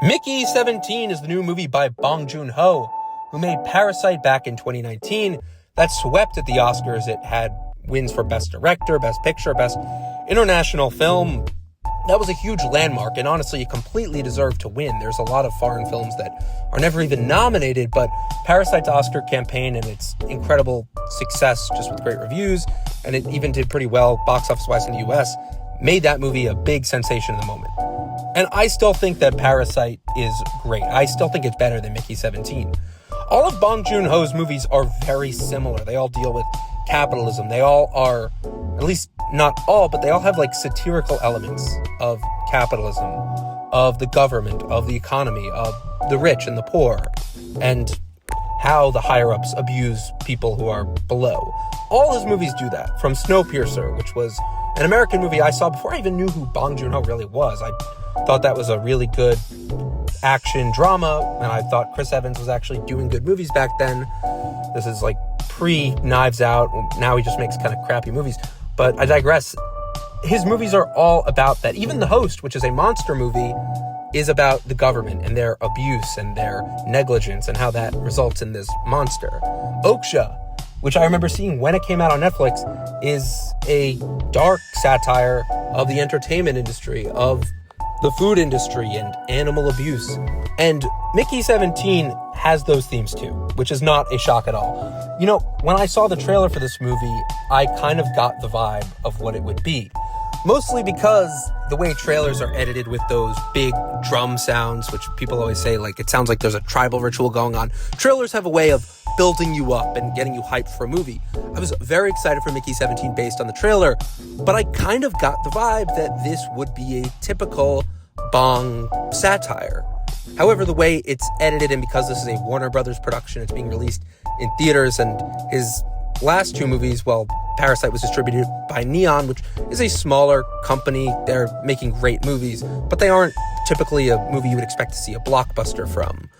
Mickey 17 is the new movie by Bong Joon-ho, who made Parasite back in 2019. That swept at the Oscars. It had wins for Best Director, Best Picture, Best International Film. That was a huge landmark, and honestly, it completely deserved to win. There's a lot of foreign films that are never even nominated, but Parasite's Oscar campaign and its incredible success, just with great reviews, and it even did pretty well box office-wise in the US, made that movie a big sensation in the moment. And I still think that Parasite is great. I still think it's better than Mickey 17. All of Bong Joon-ho's movies are very similar. They all deal with capitalism. They all are, at least not all, but they all have like satirical elements of capitalism, of the government, of the economy, of the rich and the poor, and how the higher-ups abuse people who are below. All his movies do that, from Snowpiercer, which was an American movie I saw before I even knew who Bong Joon-ho really was. I thought that was a really good action drama, and I thought Chris Evans was actually doing good movies back then. This is like pre-Knives Out. Now he just makes kind of crappy movies. But I digress. His movies are all about that. Even The Host, which is a monster movie, is about the government and their abuse and their negligence and how that results in this monster. Okja, which I remember seeing when it came out on Netflix, is a dark satire of the entertainment industry, of the food industry and animal abuse. And Mickey 17 has those themes too, which is not a shock at all. You know, when I saw the trailer for this movie, I kind of got the vibe of what it would be. Mostly because the way trailers are edited with those big drum sounds, which people always say, like, it sounds like there's a tribal ritual going on. Trailers have a way of building you up and getting you hyped for a movie. I was very excited for Mickey 17 based on the trailer, but I kind of got the vibe that this would be a typical Bong satire. However, the way it's edited, and because this is a Warner Brothers production, it's being released in theaters, and his last two movies, well, Parasite was distributed by Neon, which is a smaller company. They're making great movies, but they aren't typically a movie you would expect to see a blockbuster from.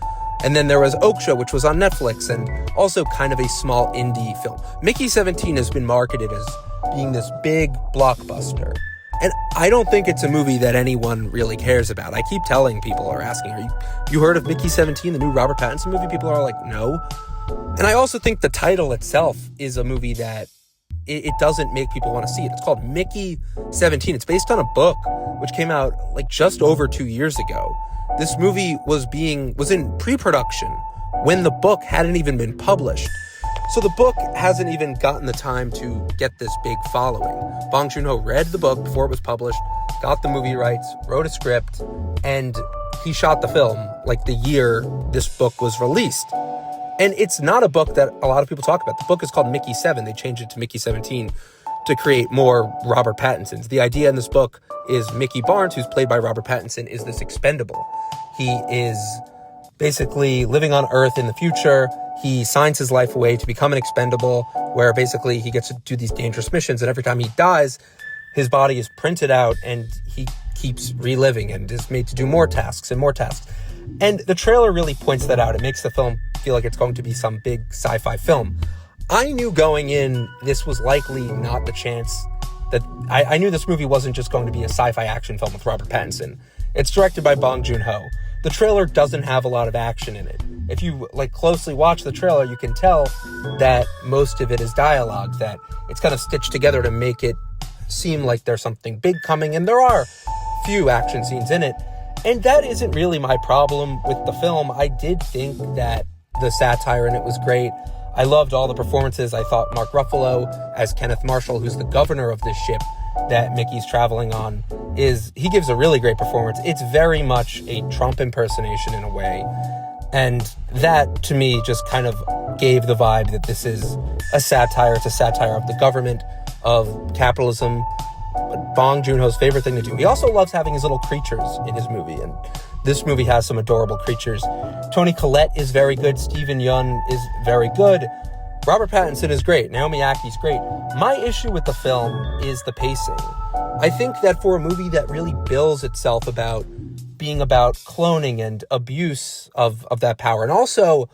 And then there was Okja, which was on Netflix, and also kind of a small indie film. Mickey 17 has been marketed as being this big blockbuster. And I don't think it's a movie that anyone really cares about. I keep telling people, or asking, you heard of Mickey 17, the new Robert Pattinson movie? People are like, no. And I also think the title itself is a movie that it doesn't make people want to see it. It's called Mickey 17. It's based on a book which came out like just over 2 years ago. This movie was in pre-production when the book hadn't even been published. So the book hasn't even gotten the time to get this big following. Bong Joon-ho read the book before it was published, got the movie rights, wrote a script, and he shot the film like the year this book was released. And it's not a book that a lot of people talk about. The book is called Mickey 7. They changed it to Mickey 17 to create more Robert Pattinsons. The idea in this book is Mickey Barnes, who's played by Robert Pattinson, is this expendable. He is basically living on Earth in the future. He signs his life away to become an expendable, where basically he gets to do these dangerous missions, and every time he dies, his body is printed out and he keeps reliving and is made to do more tasks and more tasks. And the trailer really points that out. It makes the film feel like it's going to be some big sci-fi film. I knew going in, this was likely not the chance that I knew this movie wasn't just going to be a sci-fi action film with Robert Pattinson. It's directed by Bong Joon-ho. The trailer doesn't have a lot of action in it. If you closely watch the trailer, you can tell that most of it is dialogue, that it's kind of stitched together to make it seem like there's something big coming, and there are few action scenes in it. And that isn't really my problem with the film. I did think that the satire in it was great. I loved all the performances. I thought Mark Ruffalo as Kenneth Marshall, who's the governor of this ship that Mickey's traveling on, he gives a really great performance. It's very much a Trump impersonation in a way. And that, to me, just kind of gave the vibe that this is a satire. It's a satire of the government, of capitalism. Bong Joon-ho's favorite thing to do. He also loves having his little creatures in his movie, and this movie has some adorable creatures. Toni Collette is very good. Steven Yeun is very good. Robert Pattinson is great. Naomi Ackie's great. My issue with the film is the pacing. I think that for a movie that really bills itself about being about cloning and abuse of that power, and also,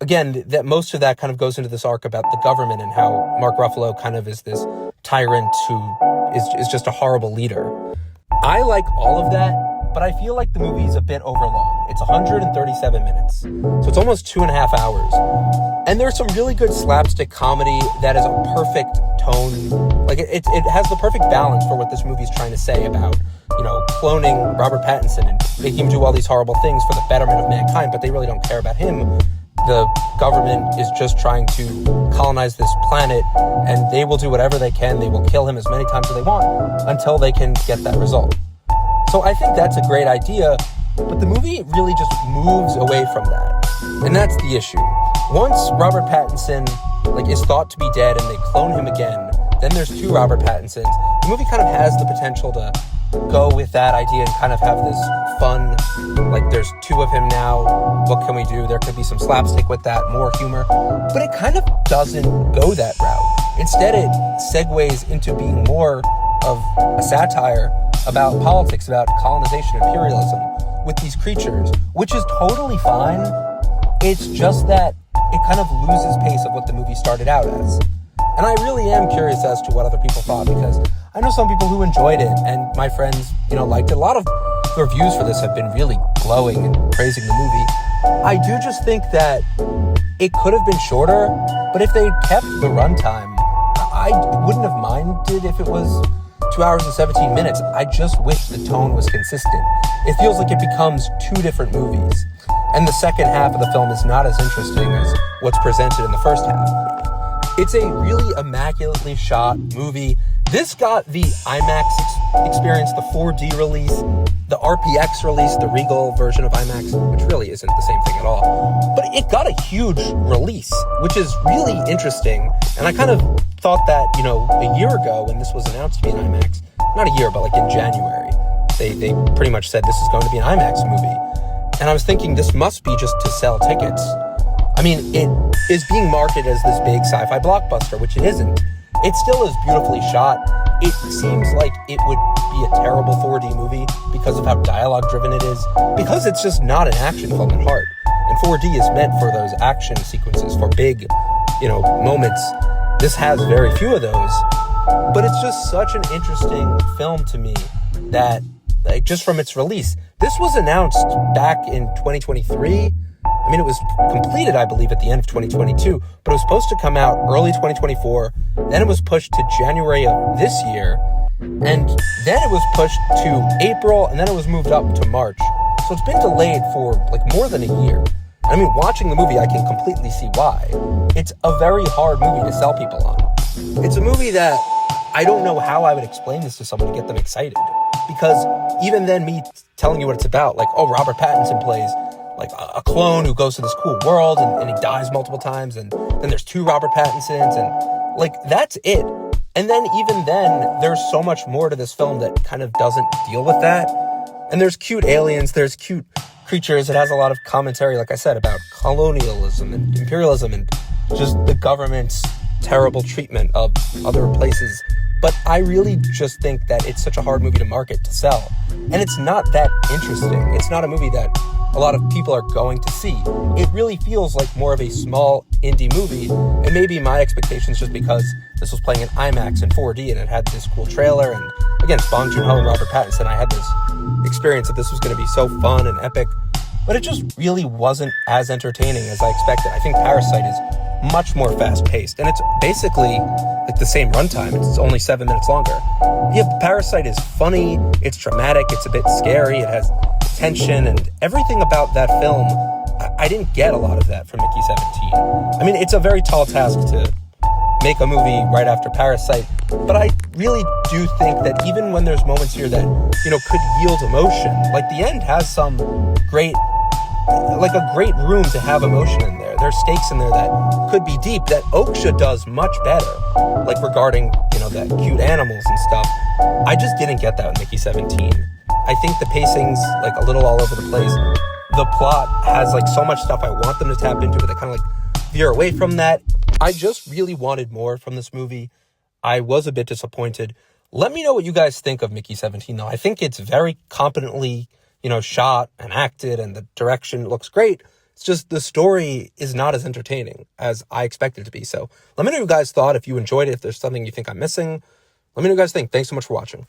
again, that most of that kind of goes into this arc about the government and how Mark Ruffalo kind of is this tyrant who is just a horrible leader. I like all of that, but I feel like the movie's a bit overlong. It's 137 minutes, so it's almost 2.5 hours. And there's some really good slapstick comedy that is a perfect tone. Like, it has the perfect balance for what this movie's trying to say about, cloning Robert Pattinson and making him do all these horrible things for the betterment of mankind, but they really don't care about him. The government is just trying to colonize this planet, and they will do whatever they can. They will kill him as many times as they want until they can get that result. So I think that's a great idea, but the movie really just moves away from that. And that's the issue. Once Robert Pattinson is thought to be dead and they clone him again, then there's two Robert Pattinsons. The movie kind of has the potential to go with that idea and kind of have this fun, there's two of him now, what can we do? There could be some slapstick with that, more humor, but it kind of doesn't go that route. Instead, it segues into being more of a satire about politics, about colonization, imperialism with these creatures, which is totally fine. It's just that it kind of loses pace of what the movie started out as. And I really am curious as to what other people thought, because I know some people who enjoyed it, and my friends, liked it. A lot of the reviews for this have been really glowing and praising the movie. I do just think that it could have been shorter, but if they kept the runtime, I wouldn't have minded if it was 2 hours and 17 minutes. I just wish the tone was consistent. It feels like it becomes two different movies, and the second half of the film is not as interesting as what's presented in the first half. It's a really immaculately shot movie. This got the IMAX experience, the 4D release, the RPX release, the Regal version of IMAX, which really isn't the same thing at all. But it got a huge release, which is really interesting. And I kind of thought that, a year ago when this was announced to be an IMAX, not a year, but in January, they pretty much said this is going to be an IMAX movie. And I was thinking this must be just to sell tickets. I mean, it is being marketed as this big sci-fi blockbuster, which it isn't. It still is beautifully shot. It seems like it would be a terrible 4D movie because of how dialogue-driven it is, because it's just not an action film at heart. And 4D is meant for those action sequences, for big, moments. This has very few of those, but it's just such an interesting film to me that, just from its release, this was announced back in 2023. I mean, it was completed, I believe, at the end of 2022, but it was supposed to come out early 2024. Then it was pushed to January of this year, and then it was pushed to April, and then it was moved up to March. So it's been delayed for more than a year. I mean, watching the movie, I can completely see why. It's a very hard movie to sell people on. It's a movie that I don't know how I would explain this to someone to get them excited, because even then, me telling you what it's about, Robert Pattinson plays a clone who goes to this cool world and he dies multiple times, and then there's two Robert Pattinsons, and that's it. And then even then, there's so much more to this film that kind of doesn't deal with that. And there's cute aliens, there's cute creatures. It has a lot of commentary, like I said, about colonialism and imperialism and just the government's terrible treatment of other places. But I really just think that it's such a hard movie to market, to sell. And it's not that interesting. It's not a movie that a lot of people are going to see. It really feels like more of a small indie movie, and maybe my expectations just because this was playing in IMAX and 4D and it had this cool trailer, and again, it's Bong Joon-ho and Robert Pattinson. I had this experience that this was going to be so fun and epic, but it just really wasn't as entertaining as I expected. I think Parasite is much more fast-paced, and it's basically the same runtime. It's only 7 minutes longer. Yeah, Parasite is funny, it's dramatic, it's a bit scary, it has tension, and everything about that film, I didn't get a lot of that from Mickey 17. I mean, it's a very tall task to make a movie right after Parasite, but I really do think that even when there's moments here that, could yield emotion, the end has some great, a great room to have emotion in there. There's stakes in there that could be deep that Okja does much better, regarding, that cute animals and stuff. I just didn't get that with Mickey 17. I think the pacing's a little all over the place. The plot has so much stuff I want them to tap into, but they kind of veer away from that. I just really wanted more from this movie. I was a bit disappointed. Let me know what you guys think of Mickey 17, though. I think it's very competently, shot and acted, and the direction looks great. It's just the story is not as entertaining as I expected it to be. So let me know what you guys thought, if you enjoyed it, if there's something you think I'm missing. Let me know what you guys think. Thanks so much for watching.